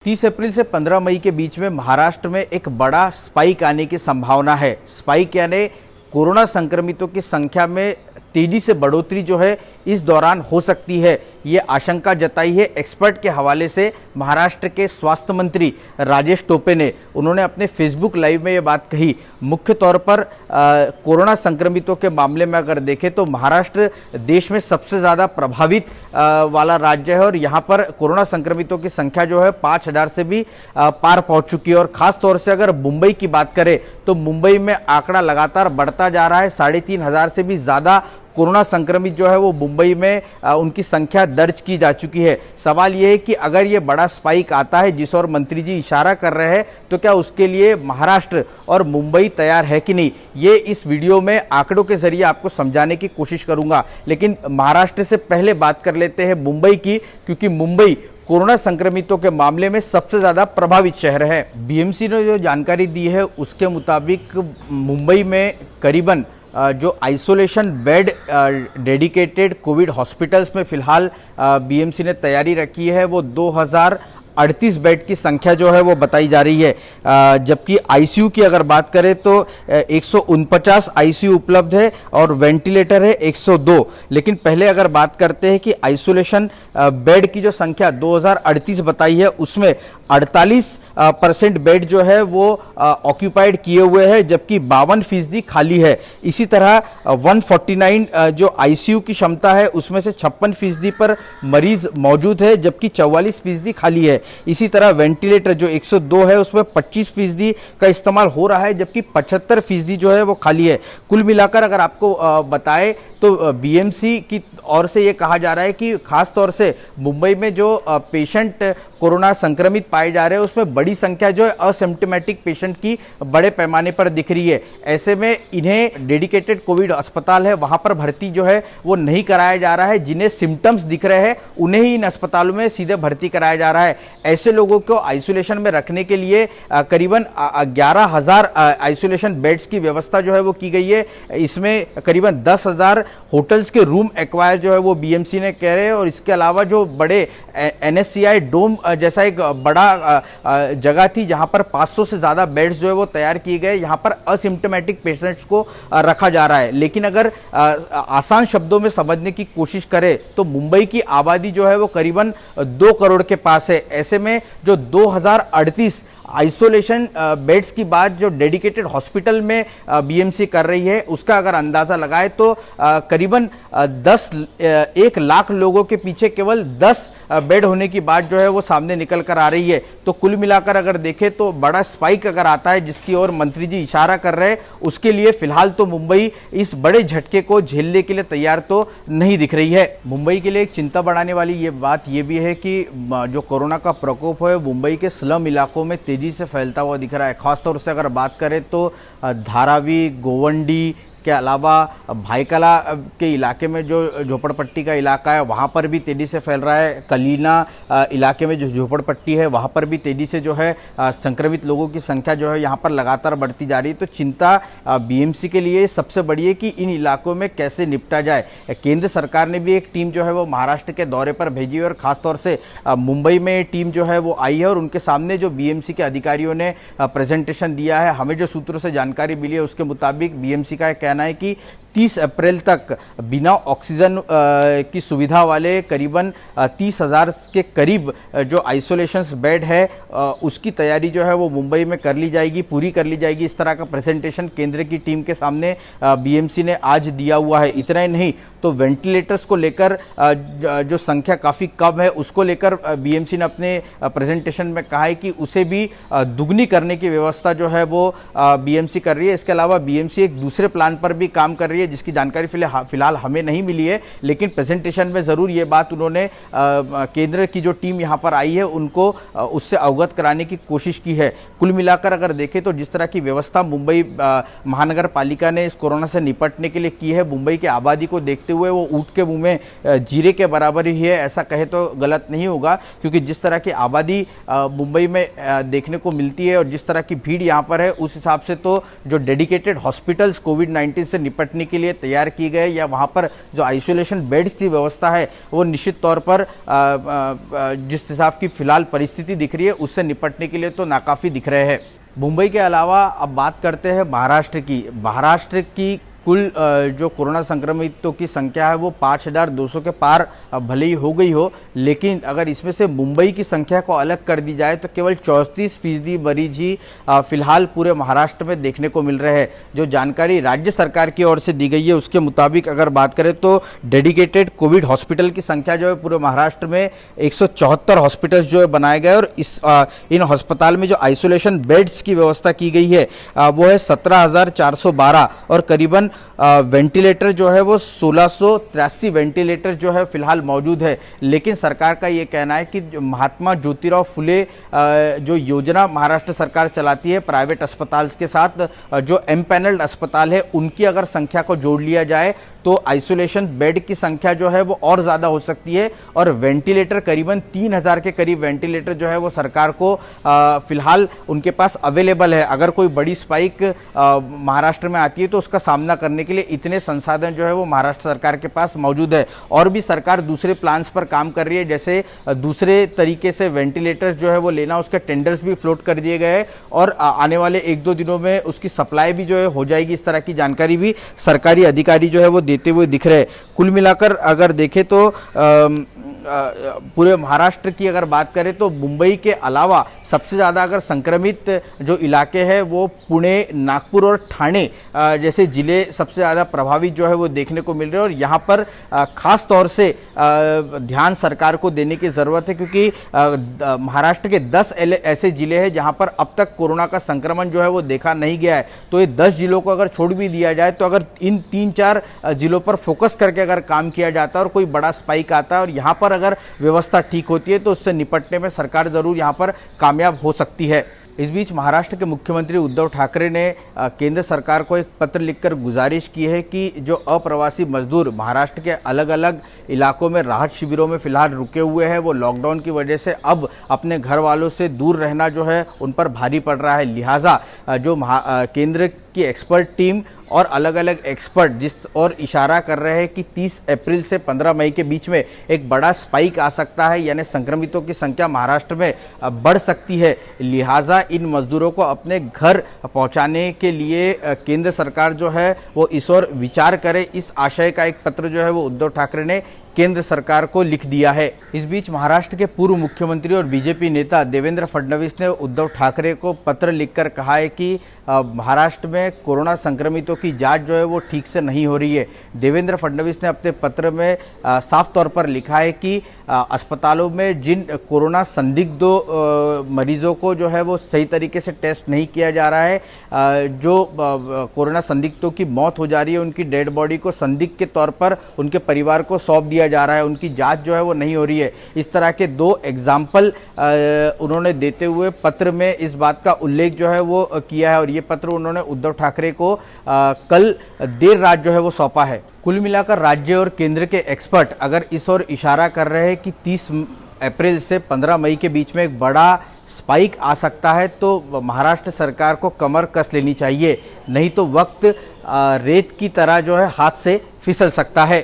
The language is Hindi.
30 अप्रैल से 15 मई के बीच में महाराष्ट्र में एक बड़ा स्पाइक आने की संभावना है। स्पाइक यानी कोरोना संक्रमितों की संख्या में तेजी से बढ़ोतरी जो है इस दौरान हो सकती है, ये आशंका जताई है एक्सपर्ट के हवाले से महाराष्ट्र के स्वास्थ्य मंत्री राजेश टोपे ने। उन्होंने अपने फेसबुक लाइव में ये बात कही। मुख्य तौर पर कोरोना संक्रमितों के मामले में अगर देखें तो महाराष्ट्र देश में सबसे ज़्यादा प्रभावित वाला राज्य है और यहाँ पर कोरोना संक्रमितों की संख्या जो है 5000 से भी पार पहुँच चुकी है। और ख़ास तौर से अगर मुंबई की बात करें तो मुंबई में आंकड़ा लगातार बढ़ता जा रहा है। 3500 से भी ज़्यादा कोरोना संक्रमित जो है वो मुंबई में उनकी संख्या दर्ज की जा चुकी है। सवाल ये है कि अगर ये बड़ा स्पाइक आता है जिस ओर मंत्री जी इशारा कर रहे हैं तो क्या उसके लिए महाराष्ट्र और मुंबई तैयार है कि नहीं, ये इस वीडियो में आंकड़ों के जरिए आपको समझाने की कोशिश करूंगा। लेकिन महाराष्ट्र से पहले बात कर लेते हैं मुंबई की, क्योंकि मुंबई कोरोना संक्रमितों के मामले में सबसे ज्यादा प्रभावित शहर है। बीएमसी ने जो जानकारी दी है उसके मुताबिक मुंबई में करीबन जो isolation bed dedicated Covid hospitals में फिलहाल बीएमसी ने तैयारी रखी है वो 2038 बेड की संख्या जो है वो बताई जा रही है। जबकि आईसीयू की अगर बात करें तो 149 आईसीयू उपलब्ध है और वेंटिलेटर है 102। लेकिन पहले अगर बात करते हैं कि आइसोलेशन बेड की जो संख्या 2038 बताई है उसमें 48% बेड जो है वो ऑक्यूपाइड किए हुए हैं, जबकि 52% खाली है। इसी तरह 149 जो आईसीयू की क्षमता है उसमें से 56% पर मरीज मौजूद है, जबकि 44% खाली है। इसी तरह वेंटिलेटर जो 102 है उसमें 25% का इस्तेमाल हो रहा है, जबकि 75% जो है वो खाली है। कुल मिलाकर अगर आपको बताएं तो बीएमसी की ओर से ये कहा जा रहा है कि खास तौर से मुंबई में जो पेशेंट कोरोना संक्रमित पाए जा रहे हैं उसमें बड़ी संख्या जो है असिम्प्टोमेटिक पेशेंट की बड़े पैमाने पर दिख रही है। ऐसे में इन्हें डेडिकेटेड कोविड अस्पताल है वहां पर भर्ती जो है वो नहीं कराया जा रहा है। जिन्हें सिम्टम्स दिख रहे हैं उन्हें ही इन अस्पतालों में सीधे भर्ती कराया जा रहा है। ऐसे लोगों को आइसोलेशन में रखने के लिए करीबन 11,000 आइसोलेशन बेड्स की व्यवस्था जो है वो की गई है। इसमें करीबन 10,000 होटल्स के रूम एक्वायर जो है वो बीएमसी ने कह रहे हैं। और इसके अलावा जो बड़े एनएससीआई डोम जैसा एक बड़ा जगह थी जहां पर 500 से ज्यादा बेड्स जो है वो तैयार किए गए, यहां पर असिम्प्टोमेटिक पेशेंट्स को रखा जा रहा है। लेकिन अगर आसान शब्दों में समझने की कोशिश करें तो मुंबई की आबादी जो है वो करीबन 2 करोड़ के पास है। ऐसे में जो 2038 आइसोलेशन बेड्स की बात जो डेडिकेटेड हॉस्पिटल में बीएमसी कर रही है उसका अगर अंदाजा लगाए तो करीबन 1 लाख लोगों के पीछे केवल 10 बेड होने की बात जो है वो सामने निकल कर आ रही है। तो कुल मिलाकर अगर देखें तो बड़ा स्पाइक अगर आता है जिसकी ओर मंत्री जी इशारा कर रहे हैं उसके लिए फिलहाल तो मुंबई इस बड़े झटके को झेलने के लिए तैयार तो नहीं दिख रही है। मुंबई के लिए एक चिंता बढ़ाने वाली ये बात ये भी है कि जो कोरोना का प्रकोप है मुंबई के स्लम इलाकों में तेजी से फैलता हुआ दिख रहा है। खासतौर से अगर बात करें तो धारावी, गोवंडी के अलावा भाईकला के इलाके में जो झोपड़पट्टी का इलाका है वहाँ पर भी तेज़ी से फैल रहा है। कलीना इलाके में जो झोपड़पट्टी है वहाँ पर भी तेज़ी से जो है संक्रमित लोगों की संख्या जो है यहाँ पर लगातार बढ़ती जा रही है। तो चिंता बीएमसी के लिए सबसे बड़ी है कि इन इलाकों में कैसे निपटा जाए। केंद्र सरकार ने भी एक टीम जो है वो महाराष्ट्र के दौरे पर भेजी है और ख़ासतौर से मुंबई में टीम जो है वो आई है और उनके सामने जो बीएमसी के अधिकारियों ने प्रेजेंटेशन दिया है। हमें जो सूत्रों से जानकारी मिली है उसके मुताबिक बीएमसी का कहना है कि 30 अप्रैल तक बिना ऑक्सीजन की सुविधा वाले करीबन 30,000 के करीब जो आइसोलेशन बेड है उसकी तैयारी जो है वो मुंबई में कर ली जाएगी, पूरी कर ली जाएगी। इस तरह का प्रेजेंटेशन केंद्र की टीम के सामने बीएमसी ने आज दिया हुआ है। इतना ही नहीं तो वेंटिलेटर्स को लेकर जो संख्या काफ़ी कम है उसको लेकर बीएमसी ने अपने प्रेजेंटेशन में कहा है कि उसे भी दुगनी करने की व्यवस्था जो है वो बीएमसी कर रही है। इसके अलावा बीएमसी एक दूसरे प्लान पर भी काम कर रही है जिसकी जानकारी फिलहाल हमें नहीं मिली है। लेकिन प्रेजेंटेशन में ज़रूर ये बात उन्होंने केंद्र की जो टीम यहाँ पर आई है उनको उससे अवगत कराने की कोशिश की है। कुल मिलाकर अगर देखें तो जिस तरह की व्यवस्था मुंबई महानगर पालिका ने इस कोरोना से निपटने के लिए की है, मुंबई की आबादी को देखते हुए वो ऊँट के मुंह में जीरे के बराबर ही है, ऐसा कहे तो गलत नहीं होगा। क्योंकि जिस तरह की आबादी मुंबई में देखने को मिलती है और जिस तरह की भीड़ यहाँ पर है उस हिसाब से तो जो डेडिकेटेड हॉस्पिटल्स कोविड-19 से निपटने के लिए तैयार की गए या वहाँ पर जो आइसोलेशन बेड्स की व्यवस्था है वो निश्चित तौर पर जिस हिसाब की फिलहाल परिस्थिति दिख रही है उससे निपटने के लिए तो नाकाफी दिख रहे हैं। मुंबई के अलावा अब बात करते हैं महाराष्ट्र की कुल जो कोरोना संक्रमितों की संख्या है वो 5,200 के पार भले ही हो गई हो, लेकिन अगर इसमें से मुंबई की संख्या को अलग कर दी जाए तो केवल 34% मरीज ही फिलहाल पूरे महाराष्ट्र में देखने को मिल रहे हैं। जो जानकारी राज्य सरकार की ओर से दी गई है उसके मुताबिक अगर बात करें तो डेडिकेटेड कोविड हॉस्पिटल की संख्या जो है पूरे महाराष्ट्र में 174 हॉस्पिटल जो है बनाए गए और इन अस्पताल में जो आइसोलेशन बेड्स की व्यवस्था की गई है वो है 17,412 और करीबन वेंटिलेटर जो है वो 1683 वेंटिलेटर जो है फिलहाल मौजूद है। लेकिन सरकार का ये कहना है कि महात्मा ज्योतिराव फुले जो योजना महाराष्ट्र सरकार चलाती है प्राइवेट अस्पताल के साथ, जो एम्पैनल्ड अस्पताल है उनकी अगर संख्या को जोड़ लिया जाए तो आइसोलेशन बेड की संख्या जो है वो और ज़्यादा हो सकती है और वेंटिलेटर करीबन 3,000 के करीब वेंटिलेटर जो है वो सरकार को फिलहाल उनके पास अवेलेबल है। अगर कोई बड़ी स्पाइक महाराष्ट्र में आती है तो उसका सामना करने के लिए इतने संसाधन जो है वो महाराष्ट्र सरकार के पास मौजूद है। और भी सरकार दूसरे प्लान्स पर काम कर रही है, जैसे दूसरे तरीके से वेंटिलेटर्स जो है वो लेना, उसके टेंडर्स भी फ्लोट कर दिए गए और आने वाले 1-2 दिनों में उसकी सप्लाई भी जो है हो जाएगी। इस तरह की जानकारी भी सरकारी अधिकारी जो है वो देते हुए दिख रहे हैं। कुल मिलाकर अगर देखें तो पूरे महाराष्ट्र की अगर बात करें तो मुंबई के अलावा सबसे ज़्यादा अगर संक्रमित जो इलाके हैं वो पुणे, नागपुर और ठाणे जैसे ज़िले सबसे ज़्यादा प्रभावित जो है वो देखने को मिल रहे हैं। और यहाँ पर ख़ास तौर से ध्यान सरकार को देने की ज़रूरत है, क्योंकि महाराष्ट्र के 10 ऐसे ज़िले हैं जहाँ पर अब तक कोरोना का संक्रमण जो है वो देखा नहीं गया है। तो ये 10 ज़िलों को अगर छोड़ भी दिया जाए तो अगर इन 3-4 ज़िलों पर फोकस करके अगर काम किया जाता है और कोई बड़ा स्पाइक आता है और यहाँ पर अगर व्यवस्था ठीक होती है तो उससे निपटने में सरकार जरूर यहाँ पर कामयाब हो सकती है। इस बीच महाराष्ट्र के मुख्यमंत्री उद्धव ठाकरे ने केंद्र सरकार को एक पत्र लिखकर गुजारिश की है कि जो अप्रवासी मजदूर महाराष्ट्र के अलग अलग इलाकों में राहत शिविरों में फिलहाल रुके हुए हैं वो लॉकडाउन की वजह से अब अपने घर वालों से दूर रहना जो है उन पर भारी पड़ रहा है। लिहाजा जो केंद्र की एक्सपर्ट टीम और अलग अलग एक्सपर्ट जिस और इशारा कर रहे हैं कि 30 अप्रैल से 15 मई के बीच में एक बड़ा स्पाइक आ सकता है, यानी संक्रमितों की संख्या महाराष्ट्र में बढ़ सकती है। लिहाजा इन मजदूरों को अपने घर पहुंचाने के लिए केंद्र सरकार जो है वो इस ओर विचार करे, इस आशय का एक पत्र जो है वो उद्धव ठाकरे ने केंद्र सरकार को लिख दिया है। इस बीच महाराष्ट्र के पूर्व मुख्यमंत्री और बीजेपी नेता देवेंद्र फडणवीस ने उद्धव ठाकरे को पत्र लिखकर कहा है कि महाराष्ट्र में कोरोना संक्रमितों की जांच जो है वो ठीक से नहीं हो रही है। देवेंद्र फडणवीस ने अपने पत्र में साफ तौर पर लिखा है कि अस्पतालों में जिन कोरोना संदिग्ध मरीजों को जो है वो सही तरीके से टेस्ट नहीं किया जा रहा है, जो कोरोना संदिग्धों की मौत हो जा रही है उनकी डेड बॉडी को संदिग्ध के तौर पर उनके परिवार को सौंप दिया जा रहा है, उनकी जांच जो है वो नहीं हो रही है। इस तरह के 2 एग्जाम्पल उन्होंने देते हुए पत्र में इस बात का उल्लेख जो है वो किया है और ये पत्र उन्होंने उद्धव ठाकरे को कल देर रात जो है वो सौंपा है। कुल मिलाकर राज्य और केंद्र के एक्सपर्ट अगर इस ओर इशारा कर रहे हैं कि 30 अप्रैल से 15 मई के बीच में एक बड़ा स्पाइक आ सकता है तो महाराष्ट्र सरकार को कमर कस लेनी चाहिए, नहीं तो वक्त रेत की तरह जो है हाथ से फिसल सकता है।